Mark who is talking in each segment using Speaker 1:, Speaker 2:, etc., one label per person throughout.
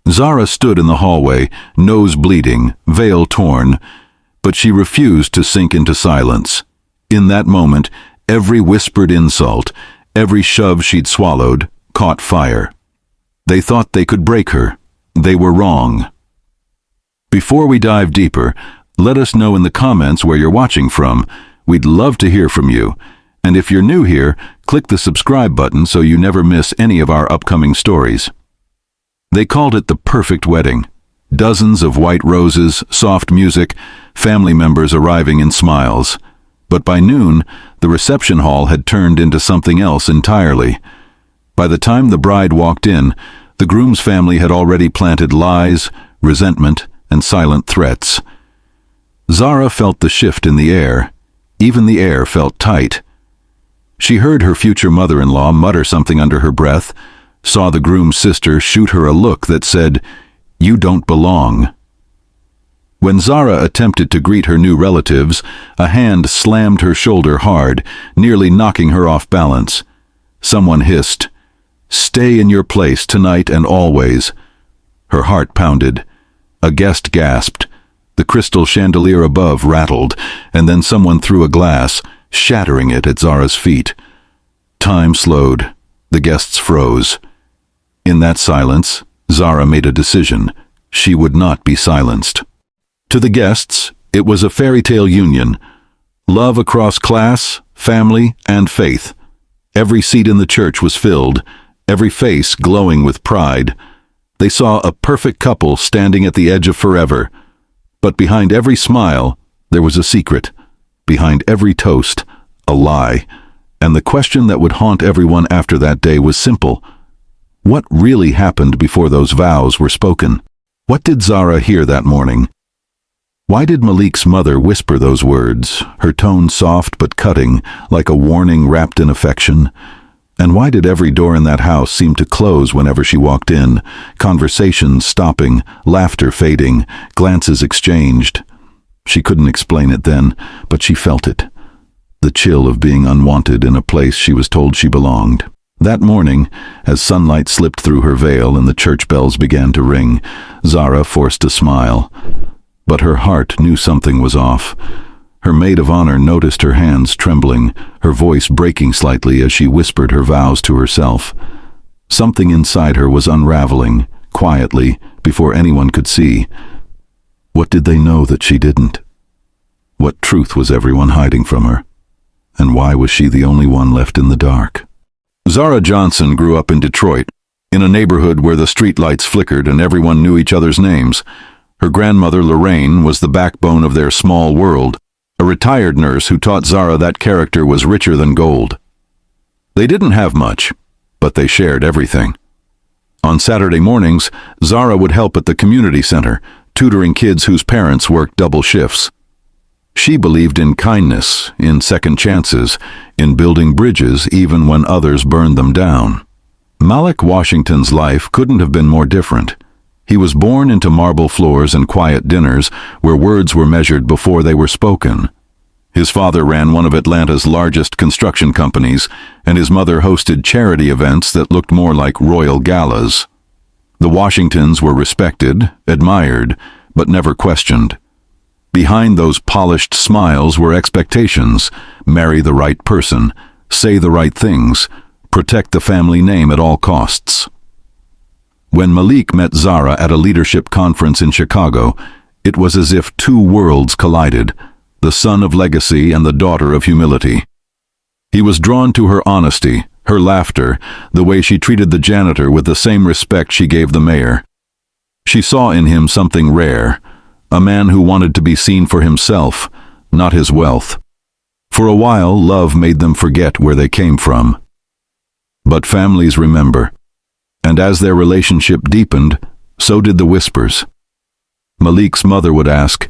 Speaker 1: Zara stood in the hallway, nose bleeding, veil torn, but she refused to sink into silence. In that moment, every whispered insult, every shove she'd swallowed, caught fire. They thought they could break her. They were wrong. Before we dive deeper, let us know in the comments where you're watching from. We'd love to hear from you. And if you're new here, click the subscribe button so you never miss any of our upcoming stories. They called it the perfect wedding. Dozens of white roses, soft music, family members arriving in smiles. But by noon, the reception hall had turned into something else entirely. By the time the bride walked in, the groom's family had already planted lies, resentment, and silent threats. Zara felt the shift in the air. Even the air felt tight. She heard her future mother-in-law mutter something under her breath, saw the groom's sister shoot her a look that said, "You don't belong." When Zara attempted to greet her new relatives, a hand slammed her shoulder hard, nearly knocking her off balance. Someone hissed, "Stay in your place tonight and always." Her heart pounded. A guest gasped. The crystal chandelier above rattled, and then someone threw a glass, shattering it at Zara's feet. Time slowed. The guests froze. In that silence, Zara made a decision. She would not be silenced. To the guests, it was a fairy tale union. Love across class, family, and faith. Every seat in the church was filled, every face glowing with pride. They saw a perfect couple standing at the edge of forever. But behind every smile, there was a secret. Behind every toast, a lie. And the question that would haunt everyone after that day was simple. What really happened before those vows were spoken? What did Zara hear that morning? Why did Malik's mother whisper those words, her tone soft but cutting, like a warning wrapped in affection? And why did every door in that house seem to close whenever she walked in, conversations stopping, laughter fading, glances exchanged? She couldn't explain it then, but she felt it. The chill of being unwanted in a place she was told she belonged. That morning, as sunlight slipped through her veil and the church bells began to ring, Zara forced a smile. But her heart knew something was off. Her maid of honor noticed her hands trembling, her voice breaking slightly as she whispered her vows to herself. Something inside her was unraveling, quietly, before anyone could see. What did they know that she didn't? What truth was everyone hiding from her? And why was she the only one left in the dark? Zara Johnson grew up in Detroit, in a neighborhood where the streetlights flickered and everyone knew each other's names. Her grandmother, Lorraine, was the backbone of their small world, a retired nurse who taught Zara that character was richer than gold. They didn't have much, but they shared everything. On Saturday mornings, Zara would help at the community center, tutoring kids whose parents worked double shifts. She believed in kindness, in second chances, in building bridges even when others burned them down. Malik Washington's life couldn't have been more different. He was born into marble floors and quiet dinners where words were measured before they were spoken. His father ran one of Atlanta's largest construction companies, and his mother hosted charity events that looked more like royal galas. The Washingtons were respected, admired, but never questioned. Behind those polished smiles were expectations: marry the right person, say the right things, protect the family name at all costs. When Malik met Zara at a leadership conference in Chicago, it was as if two worlds collided, the son of legacy and the daughter of humility. He was drawn to her honesty, her laughter, the way she treated the janitor with the same respect she gave the mayor. She saw in him something rare, a man who wanted to be seen for himself, not his wealth. For a while, love made them forget where they came from. But families remember. And as their relationship deepened, so did the whispers. Malik's mother would ask,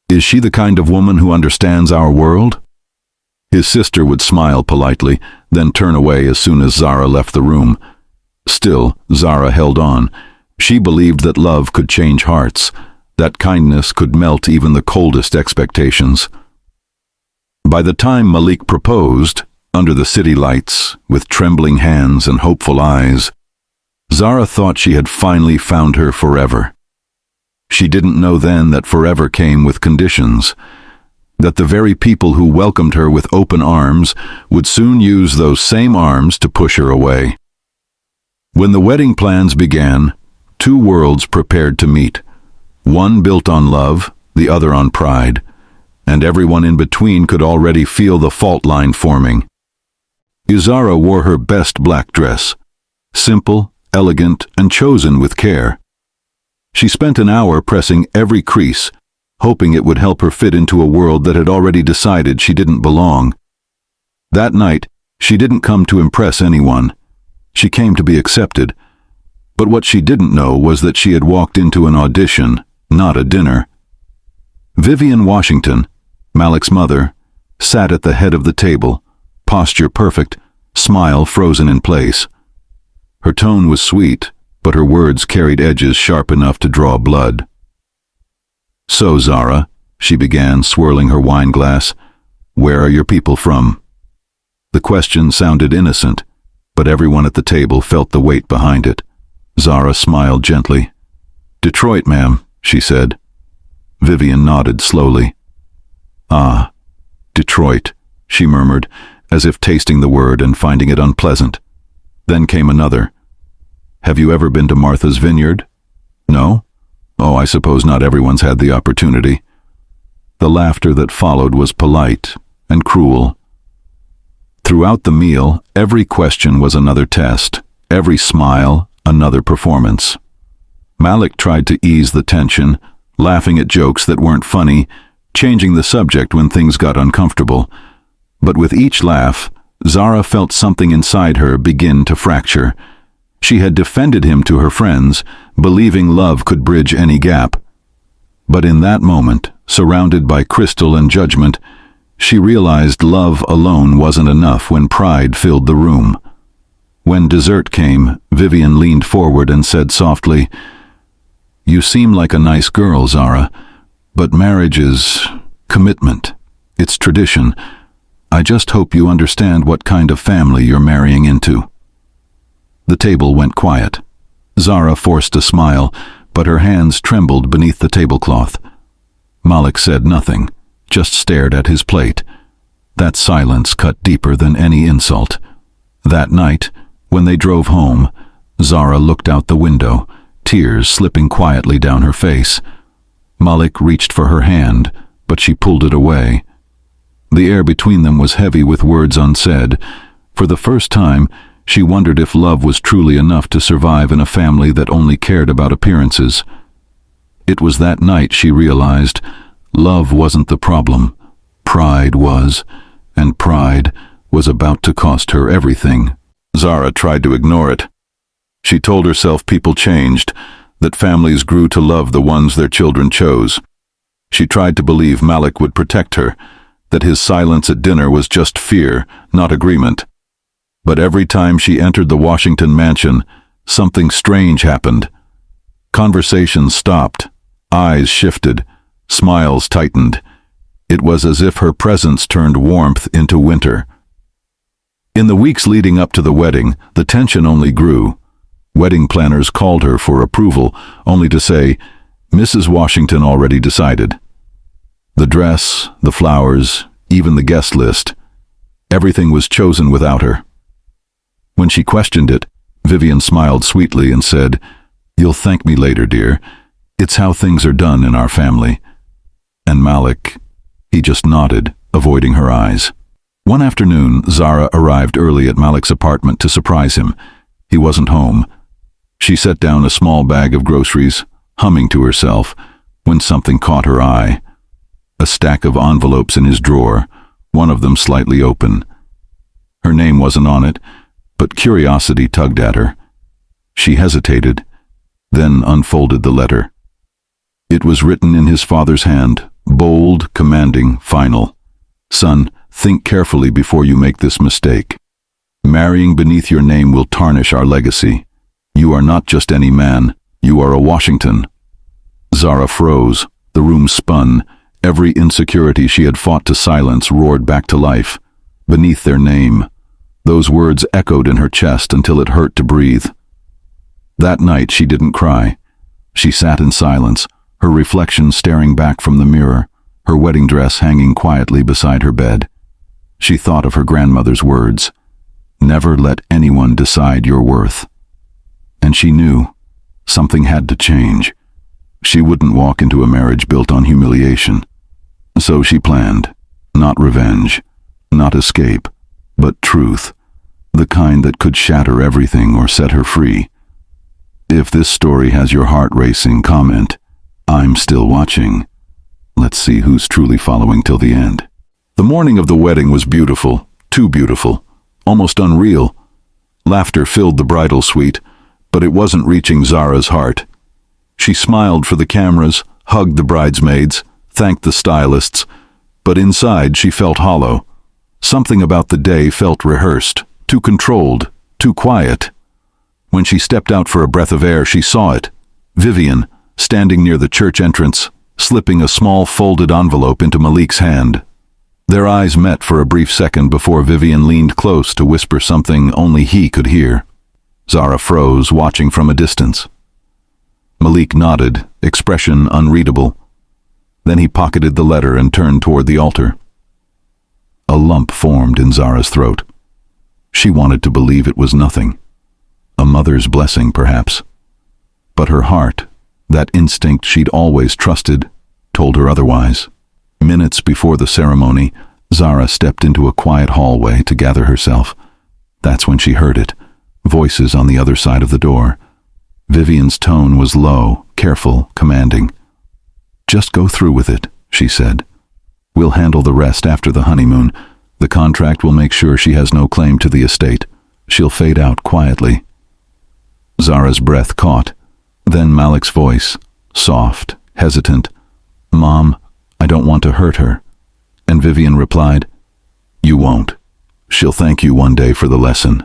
Speaker 1: "Is she the kind of woman who understands our world?" His sister would smile politely, then turn away as soon as Zara left the room. Still, Zara held on. She believed that love could change hearts, that kindness could melt even the coldest expectations. By the time Malik proposed, under the city lights, with trembling hands and hopeful eyes, Zara thought she had finally found her forever. She didn't know then that forever came with conditions, that the very people who welcomed her with open arms would soon use those same arms to push her away. When the wedding plans began, two worlds prepared to meet, one built on love, the other on pride, and everyone in between could already feel the fault line forming. Zara wore her best black dress, simple, elegant, and chosen with care. She spent an hour pressing every crease, hoping it would help her fit into a world that had already decided she didn't belong. That night, she didn't come to impress anyone. She came to be accepted. But what she didn't know was that she had walked into an audition, not a dinner. Vivian Washington, Malik's mother, sat at the head of the table, posture perfect, smile frozen in place. Her tone was sweet, but her words carried edges sharp enough to draw blood. "So, Zara," she began, swirling her wine glass, "where are your people from?" The question sounded innocent, but everyone at the table felt the weight behind it. Zara smiled gently. "Detroit, ma'am," she said. Vivian nodded slowly. "Ah, Detroit," she murmured, as if tasting the word and finding it unpleasant. Then came another. "Have you ever been to Martha's Vineyard?" "No?" "Oh, I suppose not everyone's had the opportunity." The laughter that followed was polite and cruel. Throughout the meal, every question was another test, every smile another performance. Malik tried to ease the tension, laughing at jokes that weren't funny, changing the subject when things got uncomfortable. But with each laugh, Zara felt something inside her begin to fracture. She had defended him to her friends, believing love could bridge any gap. But in that moment, surrounded by crystal and judgment, she realized love alone wasn't enough when pride filled the room. When dessert came, Vivian leaned forward and said softly, "You seem like a nice girl, Zara, but marriage is commitment. It's tradition. I just hope you understand what kind of family you're marrying into." The table went quiet. Zara forced a smile, but her hands trembled beneath the tablecloth. Malik said nothing, just stared at his plate. That silence cut deeper than any insult. That night, when they drove home, Zara looked out the window, tears slipping quietly down her face. Malik reached for her hand, but she pulled it away. The air between them was heavy with words unsaid. For the first time, she wondered if love was truly enough to survive in a family that only cared about appearances. It was that night she realized love wasn't the problem. Pride was, and pride was about to cost her everything. Zara tried to ignore it. She told herself people changed, that families grew to love the ones their children chose. She tried to believe Malik would protect her, that his silence at dinner was just fear, not agreement. But every time she entered the Washington mansion, something strange happened. Conversations stopped, eyes shifted, smiles tightened. It was as if her presence turned warmth into winter. In the weeks leading up to the wedding, the tension only grew. Wedding planners called her for approval, only to say, "Mrs. Washington already decided." The dress, the flowers, even the guest list, everything was chosen without her. When she questioned it, Vivian smiled sweetly and said, "You'll thank me later, dear. It's how things are done in our family." And Malik, he just nodded, avoiding her eyes. One afternoon, Zara arrived early at Malik's apartment to surprise him. He wasn't home. She set down a small bag of groceries, humming to herself, when something caught her eye. A stack of envelopes in his drawer, one of them slightly open. Her name wasn't on it, but curiosity tugged at her. She hesitated, then unfolded the letter. It was written in his father's hand, bold, commanding, final. "Son, think carefully before you make this mistake. Marrying beneath your name will tarnish our legacy. You are not just any man, you are a Washington." Zara froze, the room spun, every insecurity she had fought to silence roared back to life. Beneath their name. Those words echoed in her chest until it hurt to breathe. That night she didn't cry. She sat in silence, her reflection staring back from the mirror, her wedding dress hanging quietly beside her bed. She thought of her grandmother's words, "Never let anyone decide your worth." And she knew something had to change. She wouldn't walk into a marriage built on humiliation. So she planned, not revenge, not escape, but truth, the kind that could shatter everything or set her free. If this story has your heart racing, comment, "I'm still watching." Let's see who's truly following till the end. The morning of the wedding was beautiful, too beautiful, almost unreal. Laughter filled the bridal suite, but it wasn't reaching Zara's heart. She smiled for the cameras, hugged the bridesmaids, thanked the stylists, but inside she felt hollow. Something about the day felt rehearsed, too controlled, too quiet. When she stepped out for a breath of air, she saw it. Vivian, standing near the church entrance, slipping a small folded envelope into Malik's hand. Their eyes met for a brief second before Vivian leaned close to whisper something only he could hear. Zara froze, watching from a distance. Malik nodded, expression unreadable. Then he pocketed the letter and turned toward the altar. A lump formed in Zara's throat. She wanted to believe it was nothing. A mother's blessing, perhaps. But her heart, that instinct she'd always trusted, told her otherwise. Minutes before the ceremony, Zara stepped into a quiet hallway to gather herself. That's when she heard it. Voices on the other side of the door. Vivian's tone was low, careful, commanding. "Just go through with it," she said. "We'll handle the rest after the honeymoon. The contract will make sure she has no claim to the estate. She'll fade out quietly." Zara's breath caught. Then Malik's voice, soft, hesitant. "Mom, I don't want to hurt her." And Vivian replied, "You won't. She'll thank you one day for the lesson."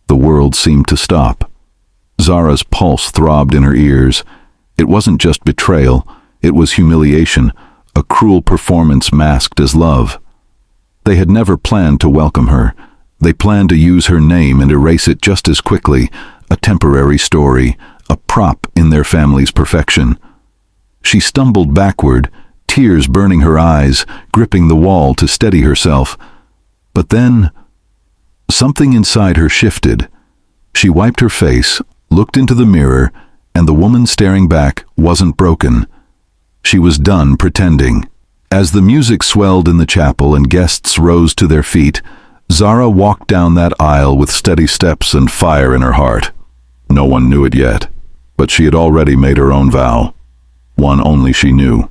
Speaker 1: The world seemed to stop. Zara's pulse throbbed in her ears. It wasn't just betrayal, it was humiliation, a cruel performance masked as love. They had never planned to welcome her. They planned to use her name and erase it just as quickly, a temporary story, a prop in their family's perfection. She stumbled backward, tears burning her eyes, gripping the wall to steady herself. But then, something inside her shifted. She wiped her face, looked into the mirror, and the woman staring back wasn't broken. She was done pretending. As the music swelled in the chapel and guests rose to their feet, Zara walked down that aisle with steady steps and fire in her heart. No one knew it yet, but she had already made her own vow, one only she knew.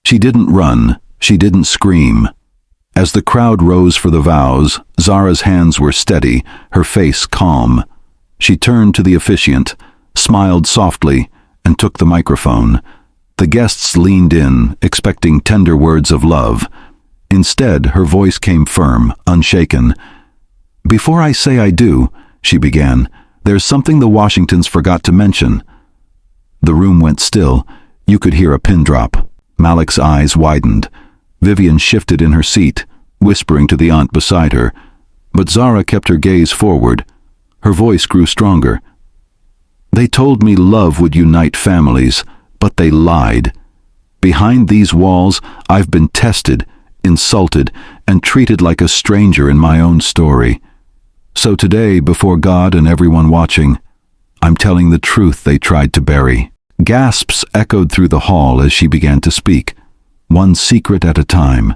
Speaker 1: She didn't run, she didn't scream. As the crowd rose for the vows, Zara's hands were steady, her face calm. She turned to the officiant, smiled softly, and took the microphone. The guests leaned in, expecting tender words of love. Instead, her voice came firm, unshaken. "Before I say I do," she began, "there's something the Washingtons forgot to mention." The room went still. You could hear a pin drop. Malik's eyes widened. Vivian shifted in her seat, whispering to the aunt beside her. But Zara kept her gaze forward. Her voice grew stronger. "They told me love would unite families, but they lied. Behind these walls, I've been tested, insulted, and treated like a stranger in my own story. So today, before God and everyone watching, I'm telling the truth they tried to bury." Gasps echoed through the hall as she began to speak, one secret at a time.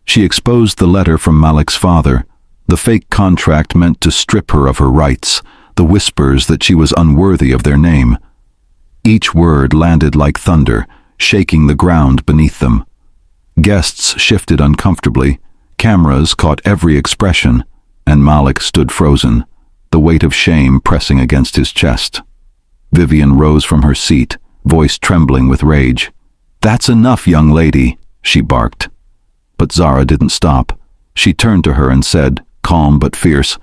Speaker 1: She exposed the letter from Malik's father, the fake contract meant to strip her of her rights, the whispers that she was unworthy of their name. Each word landed like thunder, shaking the ground beneath them. Guests shifted uncomfortably, cameras caught every expression, and Malik stood frozen, the weight of shame pressing against his chest. Vivian rose from her seat, voice trembling with rage. "That's enough, young lady," she barked. But Zara didn't stop. She turned to her and said, calm but fierce,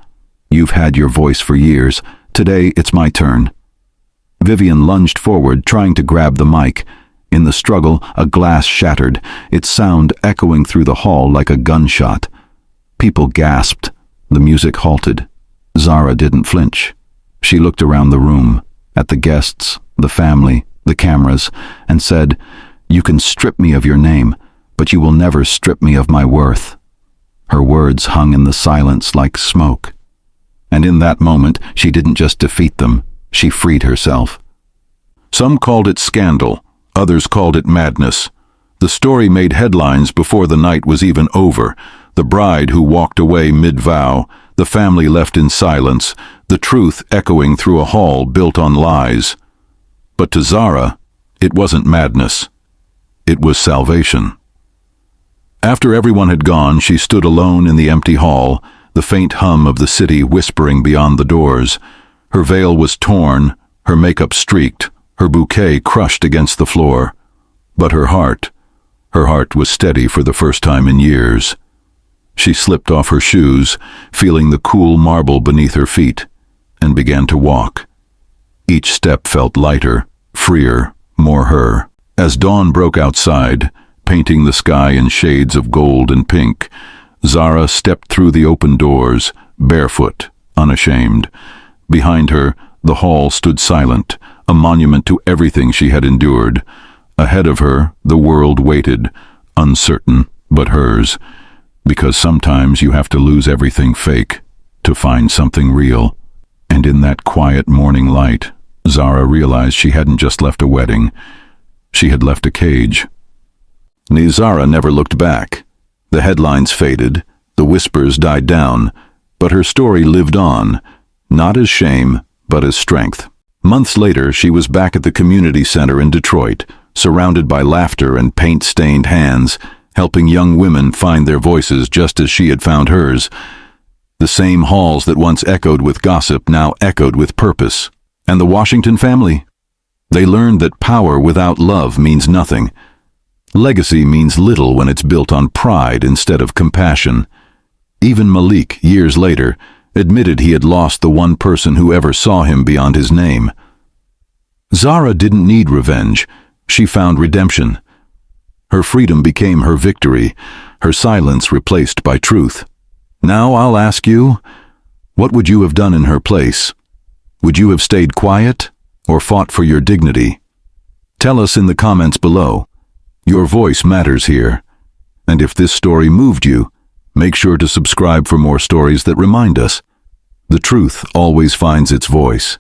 Speaker 1: "You've had your voice for years. Today it's my turn." Vivian lunged forward, trying to grab the mic. In the struggle, a glass shattered, its sound echoing through the hall like a gunshot. People gasped. The music halted. Zara didn't flinch. She looked around the room, at the guests, the family, the cameras, and said, "You can strip me of your name, but you will never strip me of my worth." Her words hung in the silence like smoke. And in that moment, she didn't just defeat them, she freed herself. Some called it scandal, others called it madness. The story made headlines before the night was even over. The bride who walked away mid-vow, the family left in silence, the truth echoing through a hall built on lies. But to Zara, it wasn't madness. It was salvation. After everyone had gone, she stood alone in the empty hall, the faint hum of the city whispering beyond the doors. Her veil was torn, her makeup streaked, her bouquet crushed against the floor. But her heart was steady for the first time in years. She slipped off her shoes, feeling the cool marble beneath her feet, and began to walk. Each step felt lighter, freer, more her. As dawn broke outside, painting the sky in shades of gold and pink, Zara stepped through the open doors, barefoot, unashamed. Behind her, the hall stood silent, a monument to everything she had endured. Ahead of her, the world waited, uncertain, but hers. Because sometimes you have to lose everything fake to find something real. And in that quiet morning light, Zara realized she hadn't just left a wedding. She had left a cage. Zara never looked back. The headlines faded, the whispers died down, but her story lived on, not as shame, but as strength. Months later, she was back at the community center in Detroit, surrounded by laughter and paint-stained hands, helping young women find their voices just as she had found hers. The same halls that once echoed with gossip now echoed with purpose. And the Washington family? They learned that power without love means nothing. Legacy means little when it's built on pride instead of compassion. Even Malik, years later, admitted he had lost the one person who ever saw him beyond his name. Zara didn't need revenge. She found redemption. Her freedom became her victory, her silence replaced by truth. Now I'll ask you, what would you have done in her place? Would you have stayed quiet or fought for your dignity? Tell us in the comments below. Your voice matters here. And if this story moved you, make sure to subscribe for more stories that remind us. The truth always finds its voice.